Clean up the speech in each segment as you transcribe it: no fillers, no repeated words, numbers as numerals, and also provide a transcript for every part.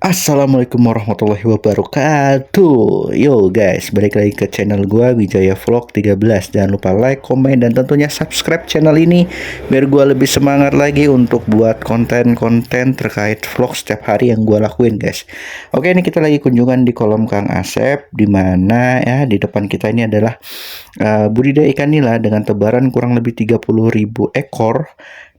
Assalamualaikum warahmatullahi wabarakatuh. Yo guys, balik lagi ke channel gua Wijaya Vlog 13. Jangan lupa like, komen, dan tentunya subscribe channel ini biar gua lebih semangat lagi untuk buat konten-konten terkait vlog setiap hari yang gua lakuin guys. Oke, ini kita lagi kunjungan di kolam Kang Asep, di mana ya di depan kita ini adalah budidaya ikan nila dengan tebaran kurang lebih 30.000 ekor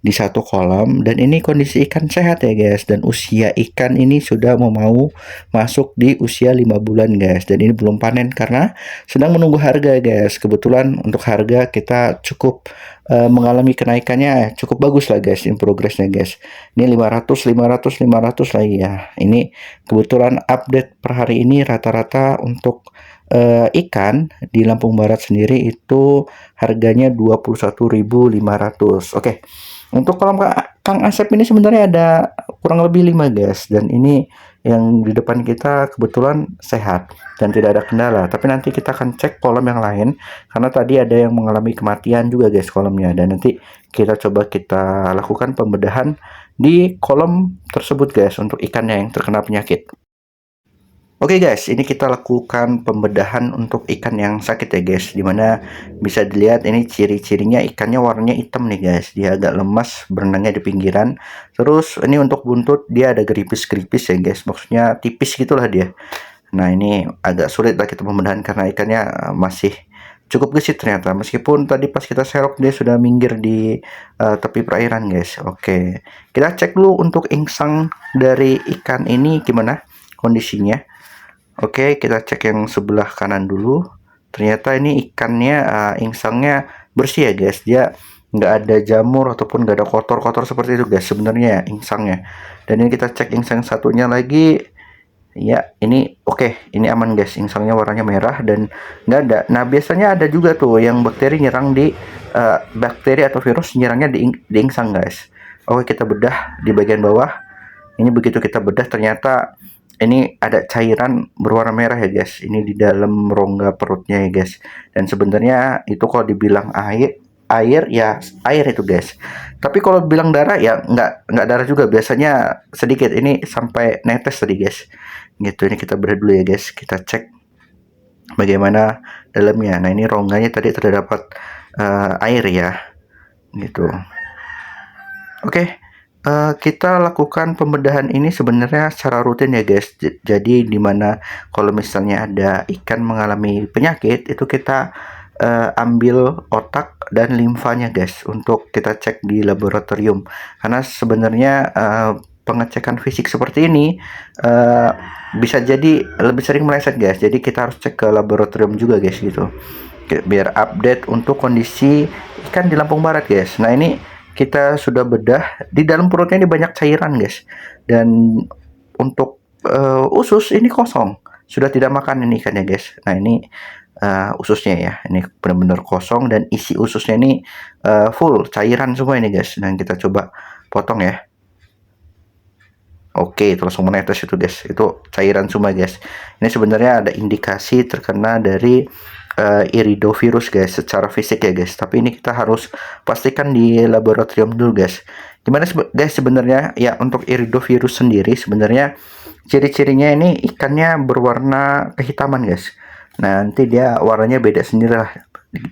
di satu kolam, dan ini kondisi ikan sehat ya guys, dan usia ikan ini sudah mau masuk di usia 5 bulan guys, dan ini belum panen karena sedang menunggu harga guys. Kebetulan untuk harga kita cukup mengalami kenaikannya cukup bagus lah guys, in progressnya guys. Ini 500 lagi ya. Ini kebetulan update per hari ini rata-rata untuk ikan di Lampung Barat sendiri itu harganya 21.500. Oke. Untuk kolam Kang Asep ini sebenarnya ada kurang lebih 5 guys, dan ini yang di depan kita kebetulan sehat dan tidak ada kendala. Tapi nanti kita akan cek kolam yang lain karena tadi ada yang mengalami kematian juga guys kolamnya, dan nanti kita lakukan pembedahan di kolam tersebut guys untuk ikannya yang terkena penyakit. Oke guys, ini kita lakukan pembedahan untuk ikan yang sakit ya guys. Dimana bisa dilihat ini ciri-cirinya, ikannya warnanya hitam nih guys. Dia agak lemas, berenangnya di pinggiran. Terus ini untuk buntut dia ada geripis-geripis ya guys. Maksudnya tipis gitulah dia. Nah ini agak sulit lah kita pembedahan karena ikannya masih cukup gesit ternyata. Meskipun tadi pas kita serok dia sudah minggir di tepi perairan guys. Oke, kita cek dulu untuk insang dari ikan ini gimana kondisinya. Oke, kita cek yang sebelah kanan dulu. Ternyata ini ikannya insangnya bersih ya guys. Dia nggak ada jamur ataupun nggak ada kotor-kotor seperti itu guys sebenarnya ya, insangnya. Dan ini kita cek insang satunya lagi. Ya, ini oke, ini aman guys. Insangnya warnanya merah dan nggak ada. Nah, biasanya ada juga tuh yang bakteri nyerang di bakteri atau virus nyerangnya di insang guys. Oke, kita bedah di bagian bawah. Ini begitu kita bedah ternyata ini ada cairan berwarna merah ya guys. Ini di dalam rongga perutnya ya guys. Dan sebenarnya itu kalau dibilang air ya air itu guys. Tapi kalau bilang darah ya nggak darah juga. Biasanya sedikit. Ini sampai netes tadi guys. Gitu, ini kita bedah dulu ya guys. Kita cek bagaimana dalamnya. Nah ini rongganya tadi terdapat air ya. Gitu. Oke. Kita lakukan pembedahan ini sebenarnya secara rutin ya guys. Jadi dimana kalau misalnya ada ikan mengalami penyakit itu kita ambil otak dan limfanya guys untuk kita cek di laboratorium. Karena sebenarnya pengecekan fisik seperti ini bisa jadi lebih sering meleset guys. Jadi kita harus cek ke laboratorium juga guys gitu. Biar update untuk kondisi ikan di Lampung Barat guys. Nah ini kita sudah bedah di dalam perutnya, ini banyak cairan guys, dan untuk usus ini kosong, sudah tidak makan ini ikannya guys. Nah ini ususnya ya, ini benar-benar kosong dan isi ususnya ini full cairan semua ini guys. Nah kita coba potong ya. Oke, itu langsung menetes itu guys, itu cairan semua guys. Ini sebenarnya ada indikasi terkena dari iridovirus guys secara fisik ya guys, tapi ini kita harus pastikan di laboratorium dulu guys. Gimana guys sebenarnya ya untuk iridovirus sendiri, sebenarnya ciri-cirinya ini ikannya berwarna kehitaman guys. Nah nanti dia warnanya beda sendiri lah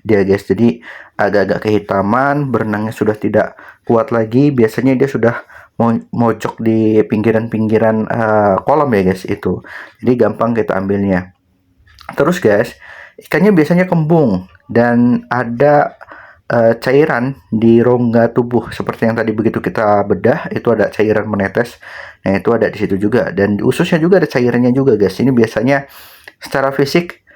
dia guys, jadi agak-agak kehitaman, berenangnya sudah tidak kuat lagi. Biasanya dia sudah mojok di pinggiran-pinggiran kolam ya guys itu, jadi gampang kita ambilnya. Terus guys, ikannya biasanya kembung dan ada cairan di rongga tubuh seperti yang tadi begitu kita bedah itu ada cairan menetes. Nah, itu ada di situ juga, dan di ususnya juga ada cairannya juga guys. Ini biasanya secara fisik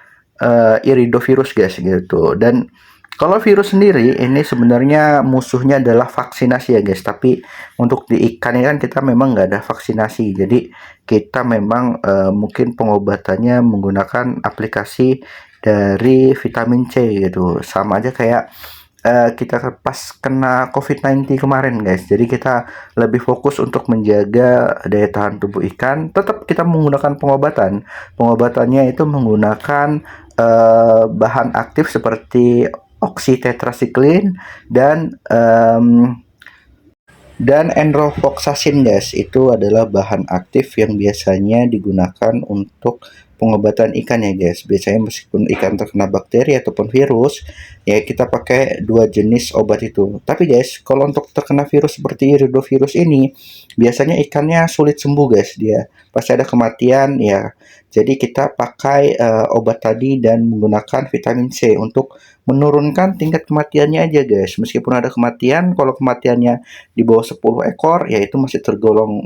iridovirus guys gitu. Dan kalau virus sendiri ini sebenarnya musuhnya adalah vaksinasi ya guys. Tapi untuk di ikan ini kan kita memang nggak ada vaksinasi. Jadi kita memang mungkin pengobatannya menggunakan aplikasi dari vitamin C gitu. Sama aja kayak kita pas kena COVID-19 kemarin guys. Jadi kita lebih fokus untuk menjaga daya tahan tubuh ikan. Tetap kita menggunakan pengobatan. Pengobatannya itu menggunakan bahan aktif seperti oksitetrasiklin dan Dan enrofloxacin guys, itu adalah bahan aktif yang biasanya digunakan untuk pengobatan ikan ya guys. Biasanya meskipun ikan terkena bakteri ataupun virus, ya kita pakai dua jenis obat itu. Tapi guys, kalau untuk terkena virus seperti iridovirus ini, biasanya ikannya sulit sembuh guys. Dia pasti ada kematian ya. Jadi kita pakai obat tadi dan menggunakan vitamin C untuk menurunkan tingkat kematiannya aja guys. Meskipun ada kematian, kalau kematiannya di bawah 10 ekor ya itu masih tergolong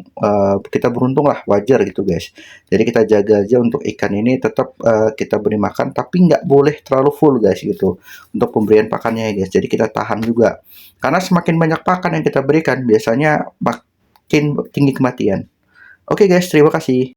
kita beruntung lah, wajar gitu guys. Jadi kita jaga aja untuk ikan ini tetap kita beri makan, tapi nggak boleh terlalu full guys gitu untuk pemberian pakannya ya guys. Jadi kita tahan juga, karena semakin banyak pakan yang kita berikan biasanya makin tinggi kematian. Oke guys, terima kasih.